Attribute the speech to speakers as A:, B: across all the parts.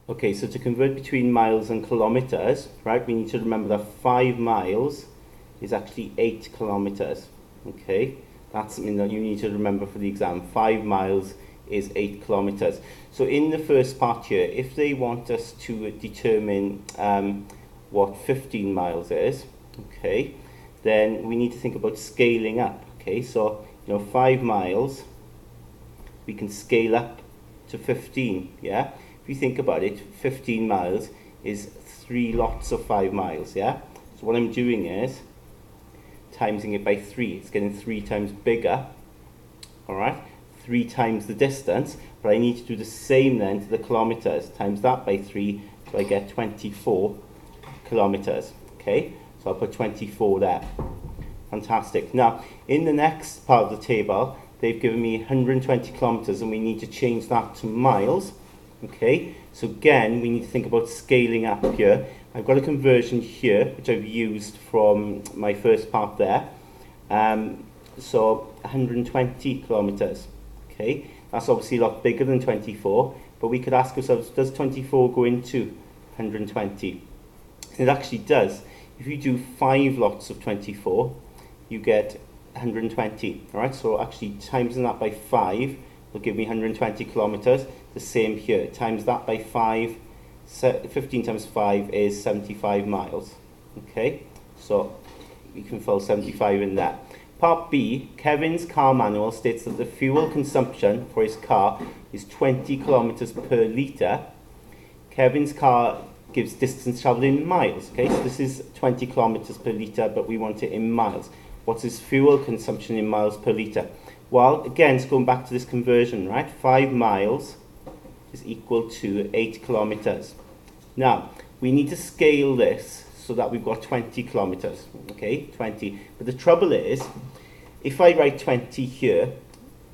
A: Okay, so to convert between miles and kilometers, right, we need to remember that 5 miles is actually 8 kilometers. Okay, that's something that you need to remember for the exam. 5 miles is 8 kilometers. So in the first part here, if they want us to determine what 15 miles is, okay, then we need to think about scaling up. Okay, so 5 miles, we can scale up to 15, yeah? If you think about it, 15 miles is 3 lots of 5 miles, yeah? So what I'm doing is timesing it by 3. It's getting 3 times bigger, all right? 3 times the distance, but I need to do the same then to the kilometers. Times that by 3, so I get 24 kilometers, okay? So I'll put 24 there. Fantastic. Now, in the next part of the table, they've given me 120 kilometers, and we need to change that to miles. Okay, so again, we need to think about scaling up here. I've got a conversion here, which I've used from my first part there. So 120 kilometers. Okay, that's obviously a lot bigger than 24, but we could ask ourselves, does 24 go into 120? It actually does. If you do 5 lots of 24, you get 120. All right, so actually timesing that by 5 will give me 120 kilometers. The same here, times that by 5, 15 times 5 is 75 miles. Okay, so we can fill 75 in there. Part B, Kevin's car manual states that the fuel consumption for his car is 20 kilometers per litre. Kevin's car gives distance travelled in miles. Okay, so this is 20 kilometers per litre, but we want it in miles. What's his fuel consumption in miles per litre? Well, again, it's going back to this conversion, right? 5 miles is equal to 8 kilometers. Now, we need to scale this so that we've got 20 kilometers, okay, 20. But the trouble is, if I write 20 here,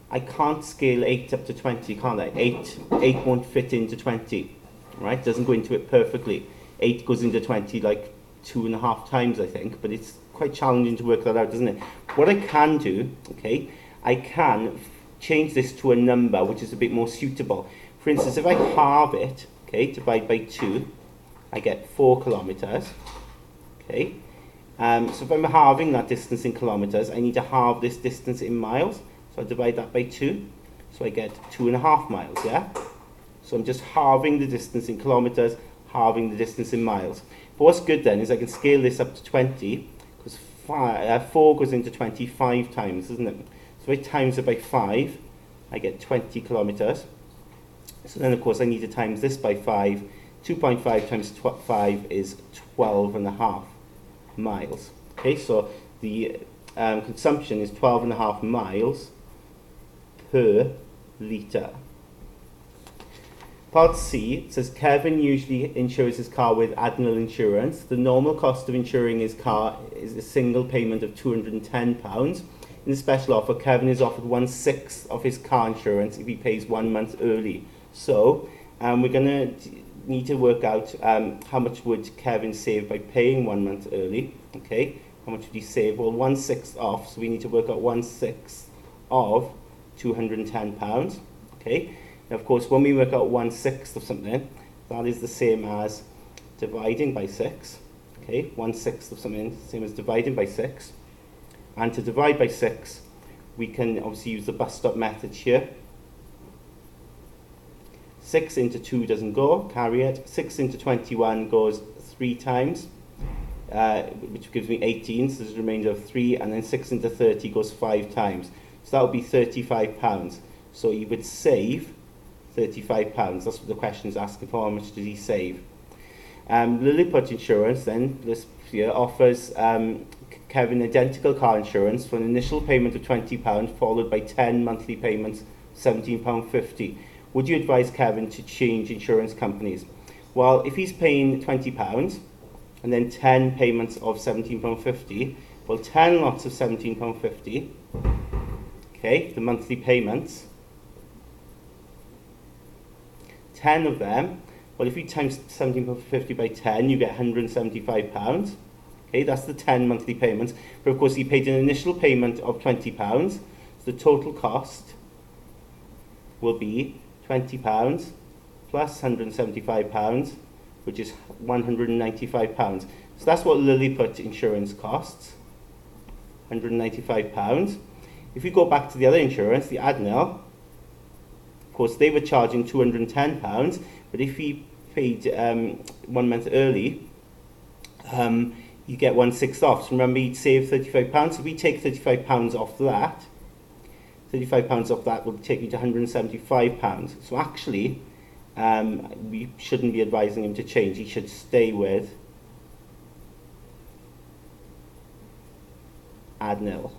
A: I can't scale 8 up to 20, can't I? 8 won't fit into 20, right? Doesn't go into it perfectly. 8 goes into 20 like 2.5 times, I think, but it's quite challenging to work that out, isn't it? What I can do, okay, I can change this to a number which is a bit more suitable. For instance, if I halve it, okay, divide by 2, I get 4 kilometers. Okay, so if I'm halving that distance in kilometers, I need to halve this distance in miles. So I divide that by 2, so I get 2.5 miles, yeah? So I'm just halving the distance in kilometers, halving the distance in miles. But what's good then is I can scale this up to 20, because 4 goes into 25 times, isn't it? So if I times it by 5, I get 20 kilometers. So then, of course, I need to times this by 5. 2.5 times 5 is 12.5 miles. Okay, so the consumption is 12.5 miles per litre. Part C says Kevin usually insures his car with Admiral Insurance. The normal cost of insuring his car is a single payment of £210. In the special offer, Kevin is offered 1/6 of his car insurance if he pays 1 month early. So we're going to need to work out how much would Kevin save by paying 1 month early. Okay, how much would he save? Well, 1/6 off, so we need to work out 1/6 of £210. Okay, now of course when we work out 1/6 of something, that is the same as dividing by 6. Okay, 1/6 of something, same as dividing by 6. And to divide by 6, we can obviously use the bus stop method here. 6 into 2 doesn't go, carry it. 6 into 21 goes 3 times, which gives me 18, so there's a remainder of 3, and then 6 into 30 goes 5 times. So that would be £35. So you would save £35. That's what the question is asking for, how much does he save? Lilliput Insurance then, this year, offers Kevin identical car insurance for an initial payment of £20 followed by 10 monthly payments, £17.50. Would you advise Kevin to change insurance companies? Well, if he's paying £20 and then 10 payments of £17.50, well, 10 lots of £17.50, okay, the monthly payments, 10 of them, well, if you times £17.50 by 10, you get £175. Okay, that's the 10 monthly payments. But of course, he paid an initial payment of £20, so the total cost will be £20 plus £175, which is £195. So that's what Lilliput insurance costs, £195. If we go back to the other insurance, the Adnell, of course they were charging £210, but if we paid 1 month early, you get 1/6 off. So remember, you'd save £35. So if we take £35 off that, £35 off that would take you to £175. So actually, we shouldn't be advising him to change. He should stay with Adnell.